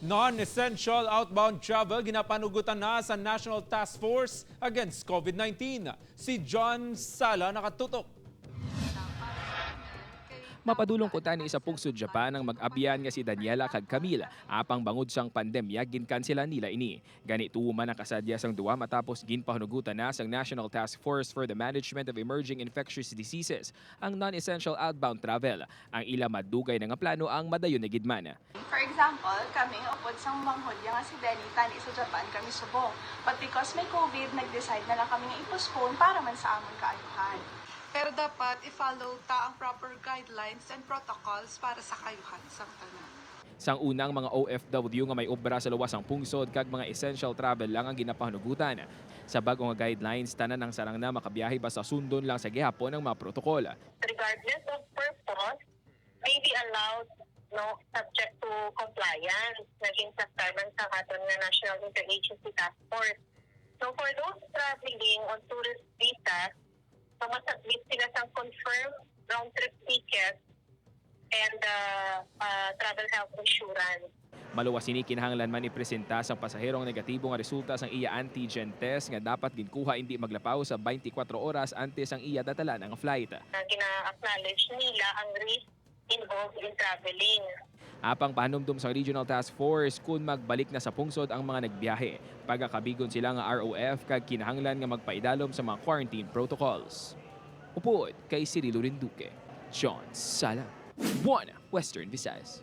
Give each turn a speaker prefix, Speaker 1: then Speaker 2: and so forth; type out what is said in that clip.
Speaker 1: Non-essential outbound travel ginapanugutan na sa National Task Force Against COVID-19. Si John Sala nakatutok.
Speaker 2: Mapadulong ko tani sa pugsod Japan ang mag-abyan nga si Daniela kag Camila apang bangod sang pandemya ginkansela nila ini. Ganito man ang kasadya sang duwa matapos ginpahunugutan na sang National Task Force for the Management of Emerging Infectious Diseases ang non-essential outbound travel. Ang ila madugay na nga plano ang madayon na gidman.
Speaker 3: For example, kami upod sang manghudya nga si Denny tani sa Japan kami subong. But because may COVID, nag-decide na lang kami nga i-postpone para man sa amon kaayuhan.
Speaker 4: Pero dapat i-follow ta ang proper guidelines and protocols para sa kayuhan sa tanan.
Speaker 2: Sang unang mga OFW nga may obra sa luwas ang pungsod kag mga essential travel lang ang ginapahunugutan. Sa bagong guidelines, tanan ang sarang na makabiyahe basta sundon lang sa gihapon ang mga protokol.
Speaker 5: Regardless of purpose, may be allowed subject to compliance naging saktaman sa aton nga National Interagency Task Force. So for those traveling on tourist visa, masubmit sila sa confirmed round-trip ticket and travel health insurance.
Speaker 2: Maluwas ini kinahanglan man ipresenta sa pasaherong negatibo nga resulta sang iya antigen test nga dapat ginkuha hindi maglapaw sa 24 oras antes ang iya datalan ang flight.
Speaker 5: Gina-acknowledge nila ang risk involved in traveling.
Speaker 2: Apang pahanumdum sa Regional Task Force kung magbalik na sa pungsod ang mga nagbiyahe. Pagkakabigon sila nga ROF kag kinahanglan nga magpaidalom sa mga quarantine protocols. Upod kay Cirilo Rinduque, John Sala, One Western Visayas.